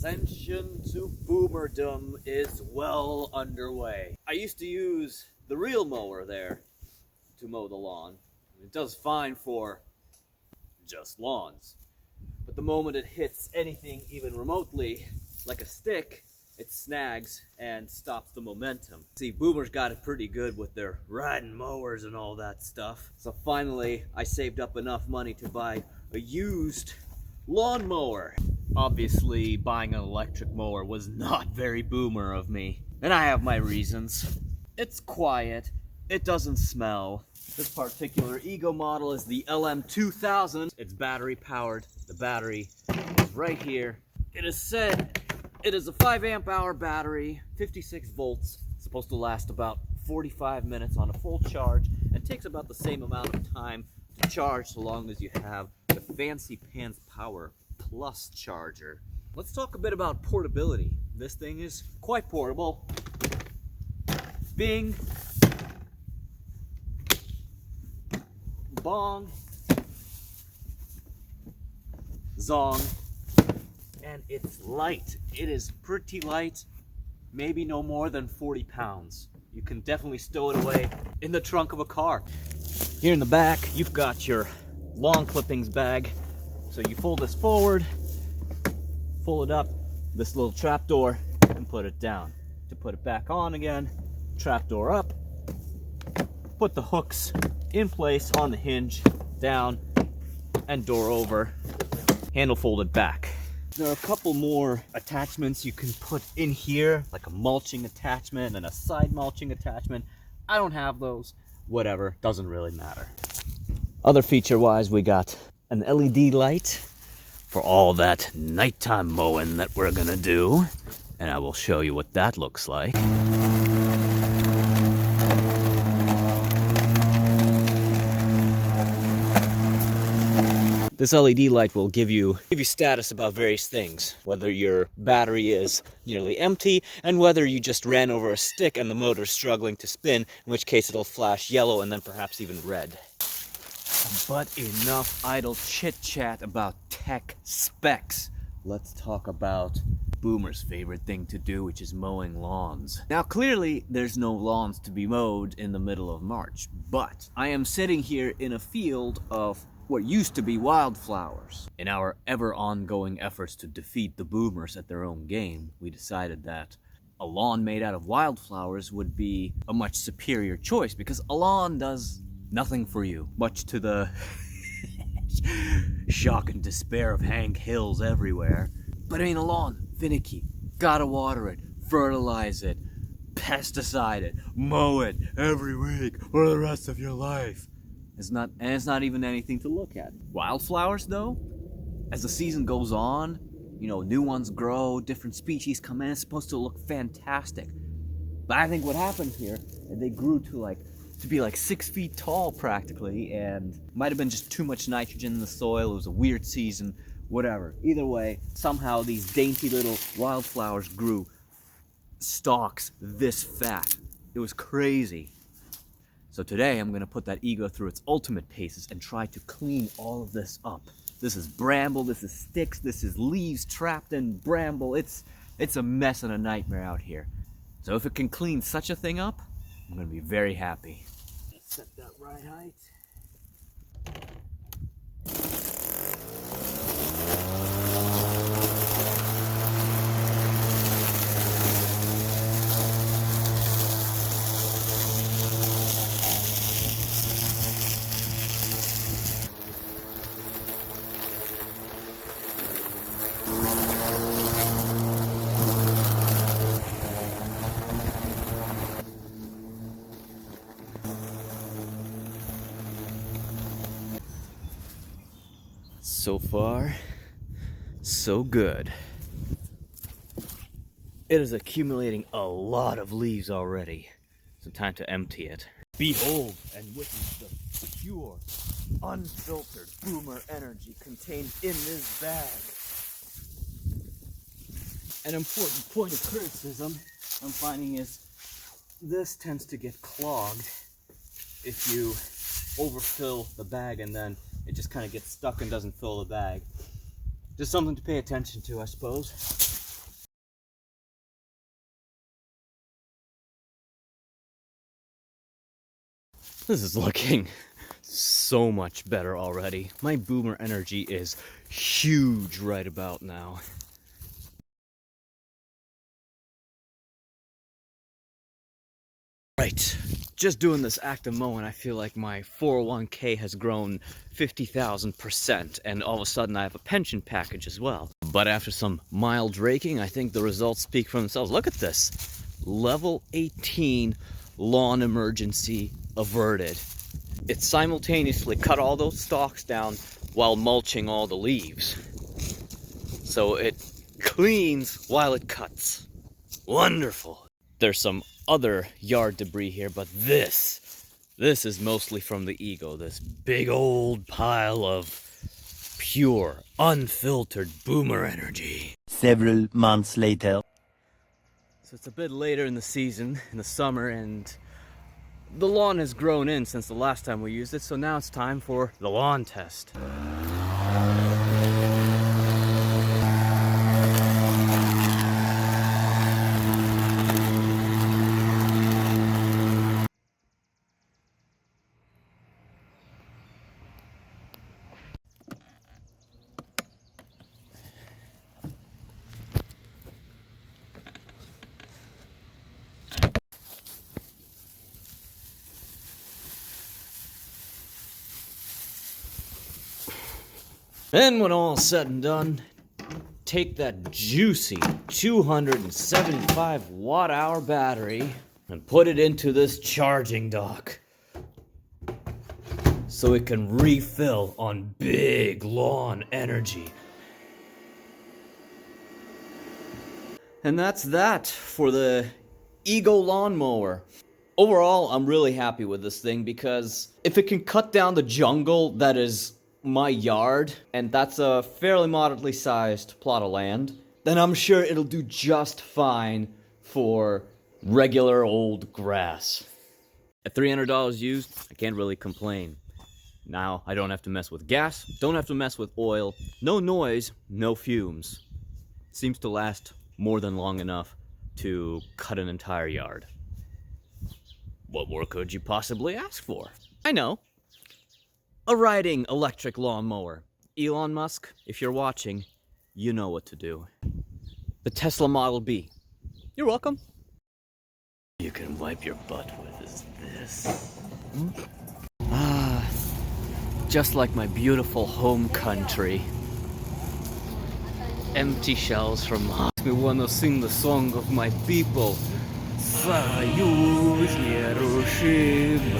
ascension to boomerdom is well underway. I used to use the real mower there to mow the lawn. It does fine for just lawns. But the moment it hits anything even remotely like a stick, it snags and stops the momentum. See, boomers got it pretty good with their riding mowers and all that stuff. So finally, I saved up enough money to buy a used lawnmower. Obviously, buying an electric mower was not very boomer of me. And I have my reasons. It's quiet, it doesn't smell. This particular Ego model is the LM2000. It's battery powered. The battery is right here. It is said it is a 5 amp hour battery, 56 volts. It's supposed to last about 45 minutes on a full charge and takes about the same amount of time to charge so long as you have the fancy pants power plus charger. Let's talk a bit about portability. This thing is quite portable. Bing, bong, zong, and it's light. It is pretty light, maybe no more than 40 pounds. You can definitely stow it away in the trunk of a car. Here in the back, you've got your lawn clippings bag. So you fold this forward, pull it up, this little trap door, and put it down. To put it back on again, trap door up, put the hooks in place on the hinge, down, and door over, handle folded back. There are a couple more attachments you can put in here, like a mulching attachment and a side mulching attachment. I don't have those. Whatever, doesn't really matter. Other feature-wise, we got an LED light for all that nighttime mowing that we're gonna do. And I will show you what that looks like. This LED light will give you status about various things, whether your battery is nearly empty and whether you just ran over a stick and the motor's struggling to spin, in which case it'll flash yellow and then perhaps even red. But enough idle chit-chat about tech specs. Let's talk about Boomer's favorite thing to do, which is mowing lawns. Now clearly there's no lawns to be mowed in the middle of March, but I am sitting here in a field of what used to be wildflowers. In our ever-ongoing efforts to defeat the boomers at their own game, we decided that a lawn made out of wildflowers would be a much superior choice because a lawn does nothing for you, much to the shock and despair of Hank Hills everywhere. But I mean, a lawn, finicky, gotta water it, fertilize it, pesticide it, mow it every week for the rest of your life. It's not even anything to look at. Wildflowers, though, as the season goes on, you know, new ones grow, different species come in, it's supposed to look fantastic. But I think what happened here, they grew to be like 6 feet tall practically, and might have been just too much nitrogen in the soil. It was a weird season, whatever. Either way, somehow these dainty little wildflowers grew stalks this fat. It was crazy. So today I'm going to put that Ego through its ultimate paces and try to clean all of this up. This is bramble, this is sticks, this is leaves trapped in bramble. It's a mess and a nightmare out here. So if it can clean such a thing up, I'm going to be very happy. Let's set that right height. So far, so good. It is accumulating a lot of leaves already. So time to empty it. Behold and witness the pure, unfiltered boomer energy contained in this bag. An important point of criticism I'm finding is this tends to get clogged if you overfill the bag and then it just kind of gets stuck and doesn't fill the bag. Just something to pay attention to, I suppose. This is looking so much better already. My boomer energy is huge right about now. Right, just doing this active mowing, I feel like my 401k has grown 50,000%, and all of a sudden I have a pension package as well. But after some mild raking, I think the results speak for themselves. Look at this. Level 18 lawn emergency averted. It simultaneously cut all those stalks down while mulching all the leaves. So it cleans while it cuts. Wonderful. There's some other yard debris here, but this is mostly from the Ego, this big old pile of pure, unfiltered boomer energy. Several months later. So it's a bit later in the season, in the summer, and the lawn has grown in since the last time we used it, so now it's time for the lawn test. And when all's said and done, take that juicy 275 watt-hour battery and put it into this charging dock so it can refill on big lawn energy. And that's that for the Ego Lawn Mower. Overall, I'm really happy with this thing because if it can cut down the jungle that is my yard, and that's a fairly moderately sized plot of land, then I'm sure it'll do just fine for regular old grass. At $300 used, I can't really complain. Now, I don't have to mess with gas, don't have to mess with oil, no noise, no fumes. Seems to last more than long enough to cut an entire yard. What more could you possibly ask for? I know. A riding electric lawnmower. Elon Musk, if you're watching, you know what to do. The Tesla Model B. You're welcome. You can wipe your butt with this. Ah, just like my beautiful home country. Empty shells from makes me wanna sing the song of my people. Soyuz Hiroshima.